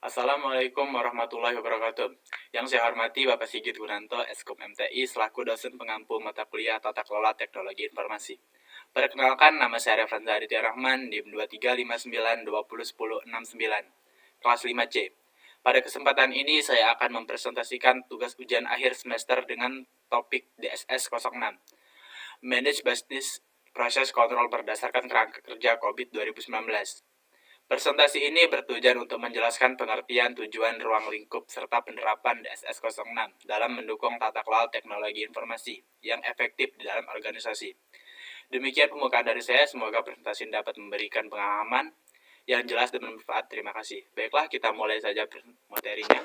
Assalamualaikum warahmatullahi wabarakatuh. Yang saya hormati Bapak Sigit Gunanto, Eskom MTI, selaku dosen pengampu mata kuliah Tata Kelola Teknologi Informasi. Perkenalkan, nama saya Refran Zahidya Rahman, NIM 2359201069, kelas 5C. Pada kesempatan ini, saya akan mempresentasikan tugas ujian akhir semester dengan topik DSS 06, Manage Business Process Control berdasarkan kerangka kerja COVID 2019. Presentasi ini bertujuan untuk menjelaskan pengertian tujuan ruang lingkup serta penerapan DSS 06 dalam mendukung tata kelola teknologi informasi yang efektif di dalam organisasi. Demikian pembukaan dari saya, semoga presentasi dapat memberikan pengalaman yang jelas dan bermanfaat. Terima kasih. Baiklah, kita mulai saja materinya.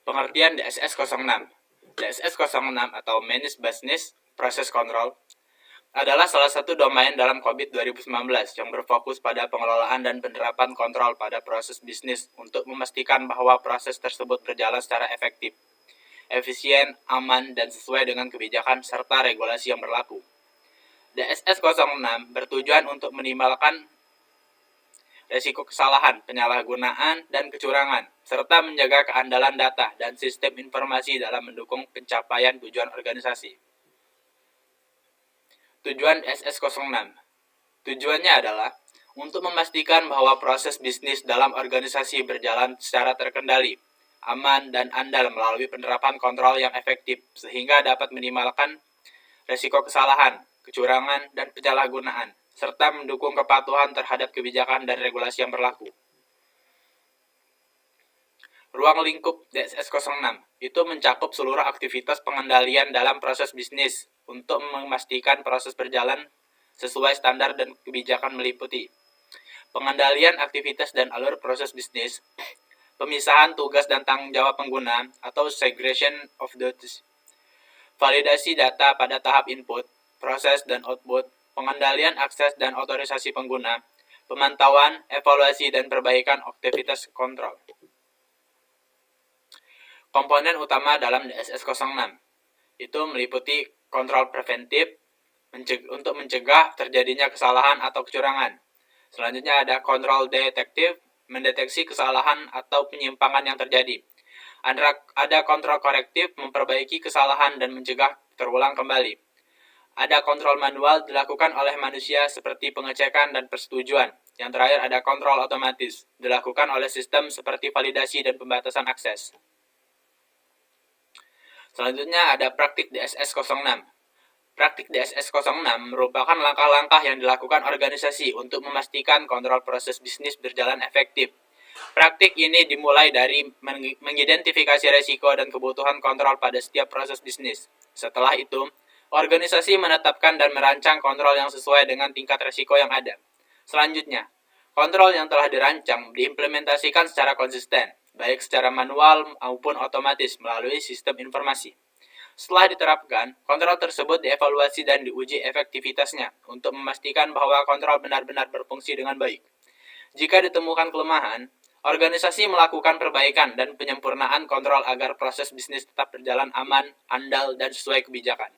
Pengertian DSS 06. DSS 06 atau Managed Business Process Control adalah salah satu domain dalam COVID 2019 yang berfokus pada pengelolaan dan penerapan kontrol pada proses bisnis untuk memastikan bahwa proses tersebut berjalan secara efektif, efisien, aman, dan sesuai dengan kebijakan serta regulasi yang berlaku. DSS 06 bertujuan untuk minimalkan resiko kesalahan, penyalahgunaan, dan kecurangan, serta menjaga keandalan data dan sistem informasi dalam mendukung pencapaian tujuan organisasi. Tujuan DSS 06. Tujuannya adalah untuk memastikan bahwa proses bisnis dalam organisasi berjalan secara terkendali, aman, dan andal melalui penerapan kontrol yang efektif, sehingga dapat minimalkan resiko kesalahan, kecurangan, dan penyalahgunaan, serta mendukung kepatuhan terhadap kebijakan dan regulasi yang berlaku. Ruang lingkup DSS 06 itu mencakup seluruh aktivitas pengendalian dalam proses bisnis untuk memastikan proses berjalan sesuai standar dan kebijakan meliputi pengendalian aktivitas dan alur proses bisnis, pemisahan tugas dan tanggung jawab pengguna atau segregation of duties, validasi data pada tahap input, proses dan output, pengendalian akses dan otorisasi pengguna, pemantauan, evaluasi, dan perbaikan aktivitas kontrol. Komponen utama dalam DSS 06 itu meliputi kontrol preventif untuk mencegah terjadinya kesalahan atau kecurangan. Selanjutnya ada kontrol detektif, mendeteksi kesalahan atau penyimpangan yang terjadi. Ada kontrol korektif, memperbaiki kesalahan dan mencegah terulang kembali. Ada kontrol manual dilakukan oleh manusia seperti pengecekan dan persetujuan. Yang terakhir ada kontrol otomatis, dilakukan oleh sistem seperti validasi dan pembatasan akses. Selanjutnya ada praktik DSS 06. Praktik DSS 06 merupakan langkah-langkah yang dilakukan organisasi untuk memastikan kontrol proses bisnis berjalan efektif. Praktik ini dimulai dari mengidentifikasi risiko dan kebutuhan kontrol pada setiap proses bisnis. Setelah itu, organisasi menetapkan dan merancang kontrol yang sesuai dengan tingkat risiko yang ada. Selanjutnya, kontrol yang telah dirancang diimplementasikan secara konsisten, baik secara manual maupun otomatis melalui sistem informasi. Setelah diterapkan, kontrol tersebut dievaluasi dan diuji efektivitasnya untuk memastikan bahwa kontrol benar-benar berfungsi dengan baik. Jika ditemukan kelemahan, organisasi melakukan perbaikan dan penyempurnaan kontrol agar proses bisnis tetap berjalan aman, andal, dan sesuai kebijakan.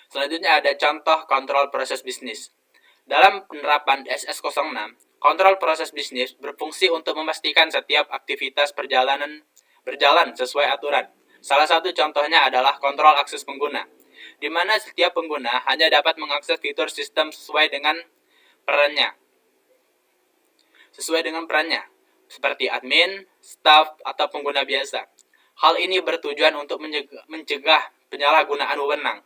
Selanjutnya ada contoh kontrol proses bisnis. Dalam penerapan DSS 06, kontrol proses bisnis berfungsi untuk memastikan setiap aktivitas berjalan sesuai aturan. Salah satu contohnya adalah kontrol akses pengguna, di mana setiap pengguna hanya dapat mengakses fitur sistem sesuai dengan perannya, seperti admin, staff, atau pengguna biasa. Hal ini bertujuan untuk mencegah penyalahgunaan wewenang.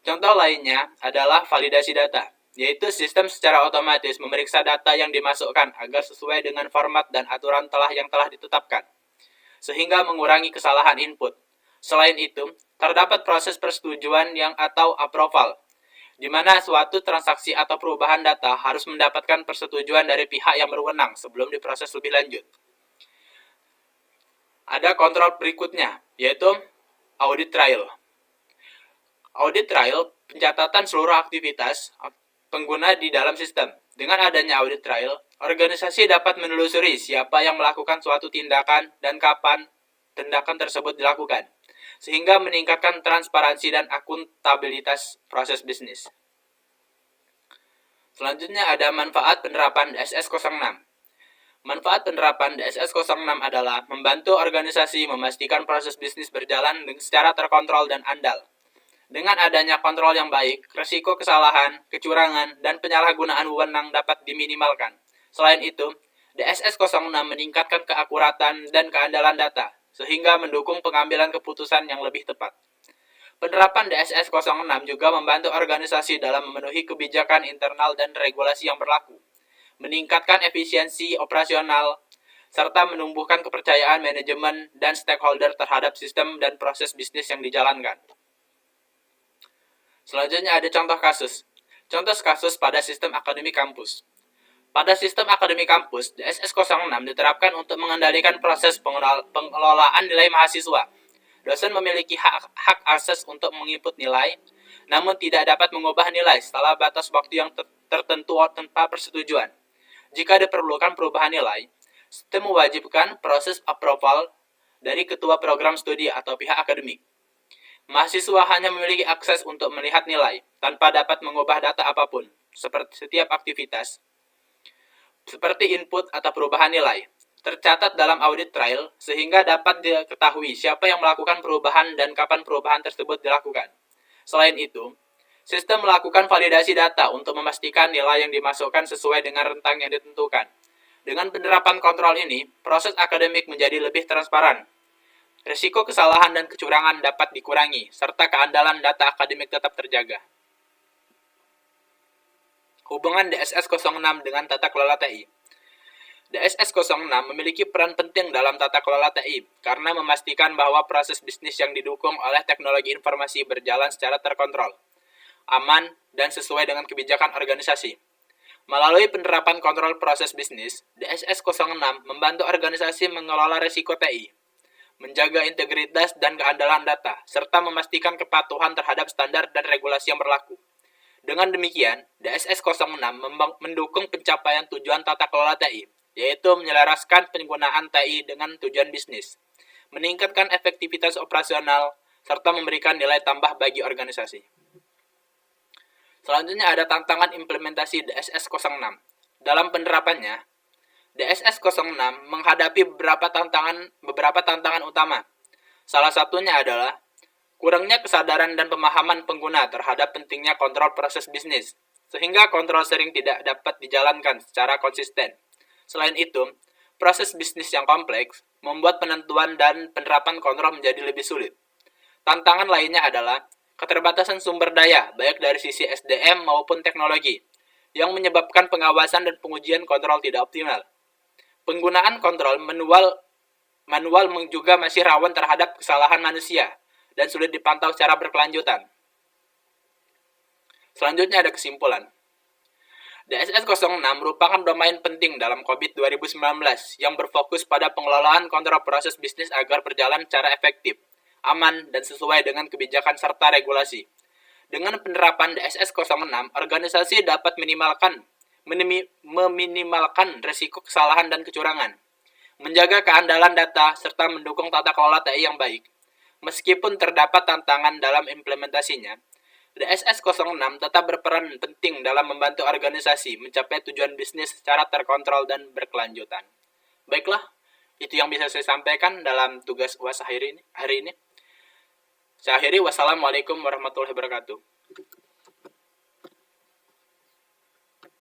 Contoh lainnya adalah validasi data, yaitu sistem secara otomatis memeriksa data yang dimasukkan agar sesuai dengan format dan aturan yang telah ditetapkan, sehingga mengurangi kesalahan input. Selain itu, terdapat proses persetujuan atau approval, di mana suatu transaksi atau perubahan data harus mendapatkan persetujuan dari pihak yang berwenang sebelum diproses lebih lanjut. Ada kontrol berikutnya, yaitu audit trail. Audit trail, pencatatan seluruh aktivitas pengguna di dalam sistem. Dengan adanya audit trail, organisasi dapat menelusuri siapa yang melakukan suatu tindakan dan kapan tindakan tersebut dilakukan, sehingga meningkatkan transparansi dan akuntabilitas proses bisnis. Selanjutnya ada manfaat penerapan DSS 06. Manfaat penerapan DSS 06 adalah membantu organisasi memastikan proses bisnis berjalan secara terkontrol dan andal. Dengan adanya kontrol yang baik, risiko kesalahan, kecurangan, dan penyalahgunaan wewenang dapat diminimalkan. Selain itu, DSS 06 meningkatkan keakuratan dan keandalan data, sehingga mendukung pengambilan keputusan yang lebih tepat. Penerapan DSS 06 juga membantu organisasi dalam memenuhi kebijakan internal dan regulasi yang berlaku, meningkatkan efisiensi operasional, serta menumbuhkan kepercayaan manajemen dan stakeholder terhadap sistem dan proses bisnis yang dijalankan. Selanjutnya ada contoh kasus. Contoh kasus pada sistem akademik kampus. Pada sistem akademik kampus, DSS 06 diterapkan untuk mengendalikan proses pengelolaan nilai mahasiswa. Dosen memiliki hak akses untuk menginput nilai, namun tidak dapat mengubah nilai setelah batas waktu yang tertentu tanpa persetujuan. Jika diperlukan perubahan nilai, sistem mewajibkan proses approval dari ketua program studi atau pihak akademik. Mahasiswa hanya memiliki akses untuk melihat nilai, tanpa dapat mengubah data apapun, seperti setiap aktivitas, seperti input atau perubahan nilai, tercatat dalam audit trail sehingga dapat diketahui siapa yang melakukan perubahan dan kapan perubahan tersebut dilakukan. Selain itu, sistem melakukan validasi data untuk memastikan nilai yang dimasukkan sesuai dengan rentang yang ditentukan. Dengan penerapan kontrol ini, proses akademik menjadi lebih transparan. Risiko kesalahan dan kecurangan dapat dikurangi, serta keandalan data akademik tetap terjaga. Hubungan DSS 06 dengan tata kelola TI. DSS 06 memiliki peran penting dalam tata kelola TI karena memastikan bahwa proses bisnis yang didukung oleh teknologi informasi berjalan secara terkontrol, aman, dan sesuai dengan kebijakan organisasi. Melalui penerapan kontrol proses bisnis, DSS 06 membantu organisasi mengelola risiko TI, menjaga integritas dan keandalan data, serta memastikan kepatuhan terhadap standar dan regulasi yang berlaku. Dengan demikian, DSS 06 mendukung pencapaian tujuan tata kelola TI, yaitu menyelaraskan penggunaan TI dengan tujuan bisnis, meningkatkan efektivitas operasional, serta memberikan nilai tambah bagi organisasi. Selanjutnya ada tantangan implementasi DSS 06. Dalam penerapannya, DSS 06 menghadapi beberapa tantangan utama. Salah satunya adalah kurangnya kesadaran dan pemahaman pengguna terhadap pentingnya kontrol proses bisnis, sehingga kontrol sering tidak dapat dijalankan secara konsisten. Selain itu, proses bisnis yang kompleks membuat penentuan dan penerapan kontrol menjadi lebih sulit. Tantangan lainnya adalah keterbatasan sumber daya, baik dari sisi SDM maupun teknologi, yang menyebabkan pengawasan dan pengujian kontrol tidak optimal. Penggunaan kontrol manual juga masih rawan terhadap kesalahan manusia dan sulit dipantau secara berkelanjutan. Selanjutnya ada kesimpulan. DSS 06 merupakan domain penting dalam COVID 2019 yang berfokus pada pengelolaan kontrol proses bisnis agar berjalan secara efektif, aman, dan sesuai dengan kebijakan serta regulasi. Dengan penerapan DSS 06, organisasi dapat meminimalkan risiko kesalahan dan kecurangan, menjaga keandalan data, serta mendukung tata kelola TI yang baik. Meskipun terdapat tantangan dalam implementasinya, DSS 06 tetap berperan penting dalam membantu organisasi mencapai tujuan bisnis secara terkontrol dan berkelanjutan. Baiklah, itu yang bisa saya sampaikan dalam tugas UAS hari ini. Saya akhiri, wassalamualaikum warahmatullahi wabarakatuh.